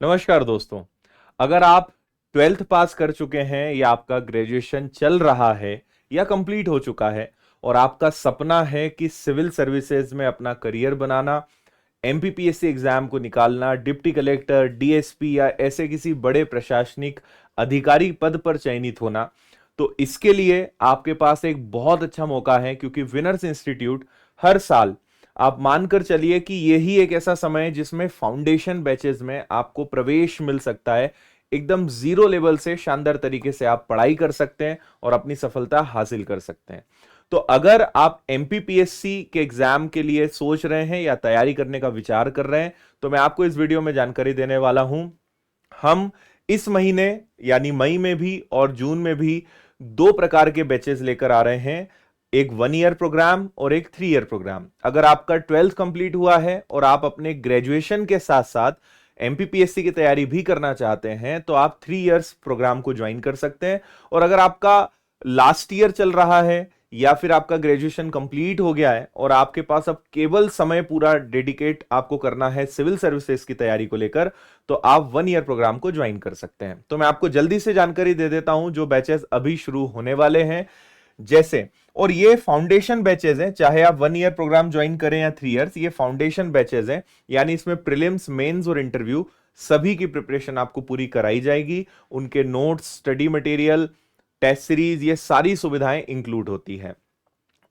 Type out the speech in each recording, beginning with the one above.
नमस्कार दोस्तों। अगर आप 12th पास कर चुके हैं या आपका ग्रेजुएशन चल रहा है या कंप्लीट हो चुका है और आपका सपना है कि सिविल सर्विसेज में अपना करियर बनाना, एमपीपीएससी एग्जाम को निकालना, डिप्टी कलेक्टर, डीएसपी या ऐसे किसी बड़े प्रशासनिक अधिकारी पद पर चयनित होना, तो इसके लिए आपके पास एक बहुत अच्छा मौका है क्योंकि विनर्स इंस्टीट्यूट हर साल, आप मानकर चलिए कि यही एक ऐसा समय है जिसमें फाउंडेशन बैचेस में आपको प्रवेश मिल सकता है। एकदम जीरो लेवल से शानदार तरीके से आप पढ़ाई कर सकते हैं और अपनी सफलता हासिल कर सकते हैं। तो अगर आप एमपीपीएससी के एग्जाम के लिए सोच रहे हैं या तैयारी करने का विचार कर रहे हैं, तो मैं आपको इस वीडियो में जानकारी देने वाला हूं। हम इस महीने यानी मई में भी और जून में भी दो प्रकार के बैचेस लेकर आ रहे हैं, एक 1 ईयर प्रोग्राम और एक 3 ईयर प्रोग्राम। अगर आपका 12th कंप्लीट हुआ है और आप अपने ग्रेजुएशन के साथ साथ एमपीपीएससी की तैयारी भी करना चाहते हैं तो आप 3 इयर्स प्रोग्राम को ज्वाइन कर सकते हैं। और अगर आपका लास्ट ईयर चल रहा है या फिर आपका ग्रेजुएशन कंप्लीट हो गया है और आपके पास अब केवल समय पूरा डेडिकेट आपको करना है सिविल सर्विसेज की तैयारी को लेकर, तो आप 1 ईयर प्रोग्राम को ज्वाइन कर सकते हैं। तो मैं आपको जल्दी से जानकारी दे देता हूं जो बैचेस अभी शुरू होने वाले हैं। जैसे, और ये फाउंडेशन बैचेस हैं, चाहे आप 1 ईयर प्रोग्राम ज्वाइन करें या 3 इयर्स, ये फाउंडेशन बैचेस हैं, यानी इसमें प्रीलिम्स, मेंस और इंटरव्यू सभी की प्रिपरेशन आपको पूरी कराई जाएगी। उनके notes, study material, test series, ये सारी सुविधाएं इंक्लूड होती है।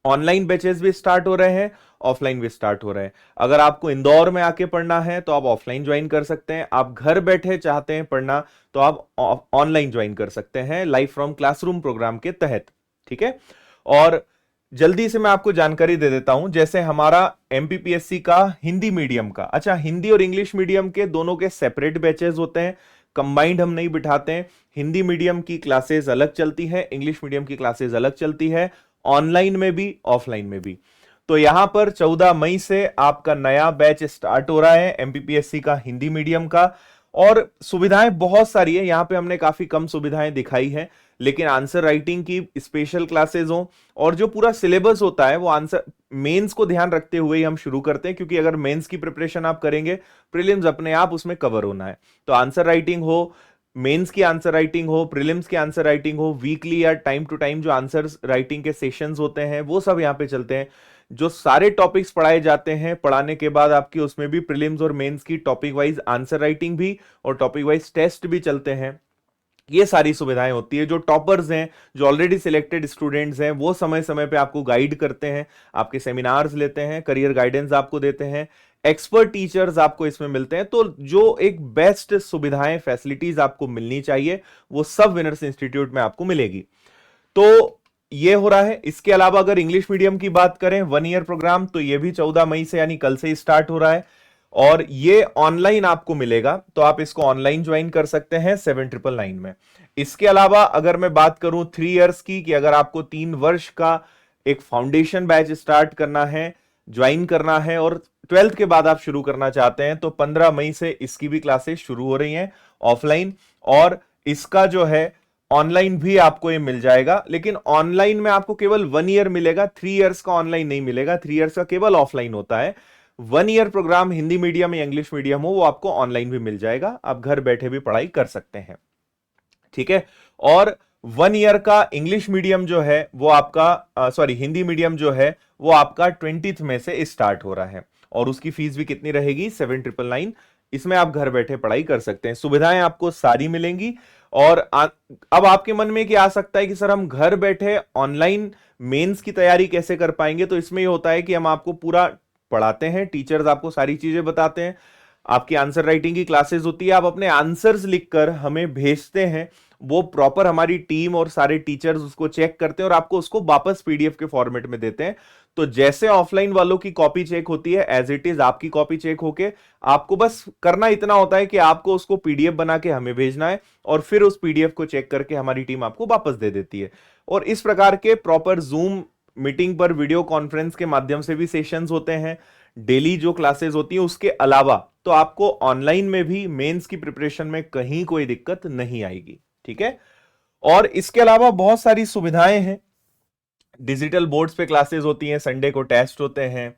ऑनलाइन बैचेस भी स्टार्ट हो रहे हैं, ऑफलाइन भी स्टार्ट हो रहे हैं। अगर आपको इंदौर में आके पढ़ना है तो आप ऑफलाइन ज्वाइन कर सकते हैं। आप घर बैठे चाहते हैं पढ़ना तो आप ऑनलाइन ज्वाइन कर सकते हैं लाइव फ्रॉम क्लासरूम प्रोग्राम के तहत। ठीक है। और जल्दी से मैं आपको जानकारी दे देता हूं, जैसे हमारा एमपीपीएससी का हिंदी मीडियम का, अच्छा, हिंदी और इंग्लिश मीडियम के दोनों के सेपरेट बैचेस होते हैं, कंबाइंड हम नहीं बिठाते हैं। हिंदी मीडियम की क्लासेस अलग चलती है, इंग्लिश मीडियम की क्लासेस अलग चलती है, ऑनलाइन में भी ऑफलाइन में भी। तो यहां पर 14 मई से आपका नया बैच स्टार्ट हो रहा है एमपीपीएससी का हिंदी मीडियम का। और सुविधाएं बहुत सारी है, यहां पे हमने काफी कम सुविधाएं दिखाई है, लेकिन आंसर राइटिंग की स्पेशल क्लासेस हो और जो पूरा सिलेबस होता है वो आंसर मेंस को ध्यान रखते हुए ही हम शुरू करते हैं, क्योंकि अगर मेंस की प्रिपरेशन आप करेंगे, प्रीलिम्स अपने आप उसमें कवर होना है। तो आंसर राइटिंग हो, मेंस की आंसर राइटिंग हो, प्रीलिम्स की आंसर राइटिंग हो, वीकली या टाइम टू टाइम जो आंसर राइटिंग के सेशंस होते हैं वो सब यहाँ पे चलते हैं। जो सारे टॉपिक्स पढ़ाए जाते हैं, पढ़ाने के बाद आपकी उसमें भी प्रीलिम्स और मेंस की टॉपिक वाइज आंसर राइटिंग भी और टॉपिक वाइज टेस्ट भी चलते हैं। ये सारी सुविधाएं होती है। जो टॉपर्स हैं, जो ऑलरेडी सिलेक्टेड स्टूडेंट्स हैं, वो समय समय पे आपको गाइड करते हैं, आपके सेमिनार्स लेते हैं, करियर गाइडेंस आपको देते हैं, एक्सपर्ट टीचर्स आपको इसमें मिलते हैं। तो जो एक बेस्ट सुविधाएं, फैसिलिटीज आपको मिलनी चाहिए, वो सब विनर्स इंस्टीट्यूट में आपको मिलेगी। तो ये हो रहा है। इसके अलावा अगर इंग्लिश मीडियम की बात करें, 1 ईयर प्रोग्राम, तो ये भी 14 मई से यानी कल से स्टार्ट हो रहा है और ये ऑनलाइन आपको मिलेगा, तो आप इसको ऑनलाइन ज्वाइन कर सकते हैं 7999 में। इसके अलावा अगर मैं बात करूं 3 इयर्स की, कि अगर आपको 3 वर्ष का एक फाउंडेशन बैच स्टार्ट करना है, ज्वाइन करना है और 12th के बाद आप शुरू करना चाहते हैं, तो 15 मई से इसकी भी क्लासेस शुरू हो रही हैं ऑफलाइन। और इसका जो है ऑनलाइन भी आपको ये मिल जाएगा, लेकिन ऑनलाइन में आपको केवल 1 ईयर मिलेगा, 3 इयर्स का ऑनलाइन नहीं मिलेगा। 3 इयर्स का केवल ऑफलाइन होता है। 1 ईयर प्रोग्राम हिंदी मीडियम या इंग्लिश मीडियम हो, वो आपको ऑनलाइन भी मिल जाएगा, आप घर बैठे भी पढ़ाई कर सकते हैं। ठीक है। और 1 ईयर का इंग्लिश मीडियम जो है वो आपका, सॉरी, हिंदी मीडियम जो है वो आपका 20th में से स्टार्ट हो रहा है और उसकी फीस भी कितनी रहेगी, 7999। इसमें आप घर बैठे पढ़ाई कर सकते हैं, सुविधाएं आपको सारी मिलेंगी। और अब आपके मन में क्या आ सकता है कि सर हम घर बैठे ऑनलाइन मेंस की तैयारी कैसे कर पाएंगे? तो इसमें ये होता है कि हम आपको पूरा पढ़ाते हैं, टीचर्स आपको सारी चीजें बताते हैं, आपकी आंसर राइटिंग की क्लासेस होती है, आप अपने आंसर्स लिखकर हमें भेजते हैं, वो प्रॉपर हमारी टीम और सारे टीचर्स उसको चेक करते हैं और आपको उसको वापस पीडीएफ के फॉर्मेट में देते हैं। तो जैसे ऑफलाइन वालों की कॉपी चेक होती है, एज इट इज आपकी कॉपी चेक होके आपको बस करना इतना होता है कि आपको उसको पीडीएफ बना के हमें भेजना है और फिर उस पीडीएफ को चेक करके हमारी टीम आपको वापस दे देती है। और इस प्रकार के प्रॉपर जूम मीटिंग पर वीडियो कॉन्फ्रेंस के माध्यम से भी सेशंस होते हैं, डेली जो क्लासेस होती हैं उसके अलावा। तो आपको ऑनलाइन में भी मेंस की प्रिपरेशन में कहीं कोई दिक्कत नहीं आएगी। ठीक है। और इसके अलावा बहुत सारी सुविधाएं हैं, डिजिटल बोर्ड्स पे क्लासेस होती हैं, संडे को टेस्ट होते हैं,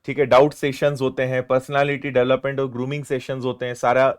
ठीक है, डाउट सेशंस होते हैं, पर्सनालिटी डेवलपमेंट और ग्रूमिंग सेशंस होते हैं, सारा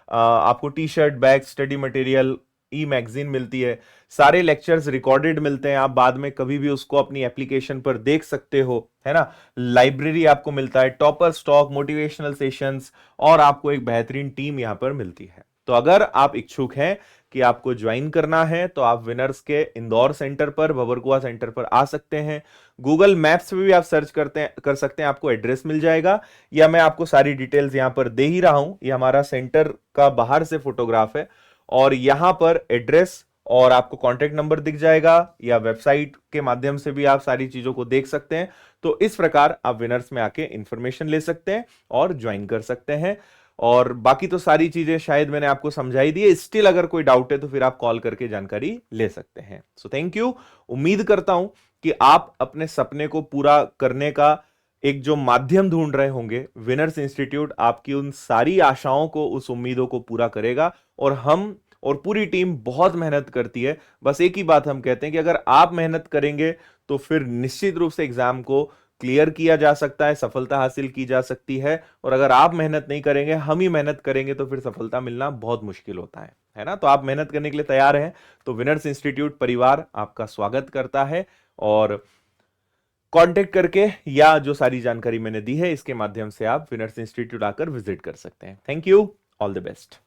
आपको T shirt, bag, study material, e magazine मिलती है। सारे लेक्चर्स रिकॉर्डेड मिलते हैं, आप बाद में कभी भी उसको अपनी एप्लीकेशन पर देख सकते हो, है ना। लाइब्रेरी आपको मिलता है, टॉपर स्टॉक, मोटिवेशनल सेशंस, और आपको एक बेहतरीन टीम यहां पर मिलती है। तो अगर आप इच्छुक हैं कि आपको ज्वाइन करना है तो आप विनर्स के इंदौर सेंटर पर, भवरकुआ सेंटर पर आ सकते हैं। गूगल मैप्स में भी आप सर्च कर सकते हैं, आपको एड्रेस मिल जाएगा, या मैं आपको सारी डिटेल्स यहां पर दे ही रहा हूं। ये हमारा सेंटर का बाहर से फोटोग्राफ है, और यहां पर एड्रेस और आपको कॉन्टेक्ट नंबर दिख जाएगा, या वेबसाइट के माध्यम से भी आप सारी चीजों को देख सकते हैं। तो इस प्रकार आप विनर्स में आके इंफॉर्मेशन ले सकते हैं और ज्वाइन कर सकते हैं। और बाकी तो सारी चीजें शायद मैंने आपको समझाई दी है। स्टिल अगर कोई डाउट है तो फिर आप कॉल करके जानकारी ले सकते हैं। So thank you. उम्मीद करता हूं कि आप अपने सपने को पूरा करने का एक जो माध्यम ढूंढ रहे होंगे, विनर्स इंस्टीट्यूट आपकी उन सारी आशाओं को, उस उम्मीदों को पूरा करेगा। और हम और पूरी टीम बहुत मेहनत करती है। बस एक ही बात हम कहते हैं कि अगर आप मेहनत करेंगे तो फिर निश्चित रूप से एग्जाम को क्लियर किया जा सकता है, सफलता हासिल की जा सकती है। और अगर आप मेहनत नहीं करेंगे, हम ही मेहनत करेंगे, तो फिर सफलता मिलना बहुत मुश्किल होता है ना। तो आप मेहनत करने के लिए तैयार हैं तो विनर्स इंस्टीट्यूट परिवार आपका स्वागत करता है। और कांटेक्ट करके, या जो सारी जानकारी मैंने दी है इसके माध्यम से आप विनर्स इंस्टीट्यूट आकर विजिट कर सकते हैं। Thank you, all the best.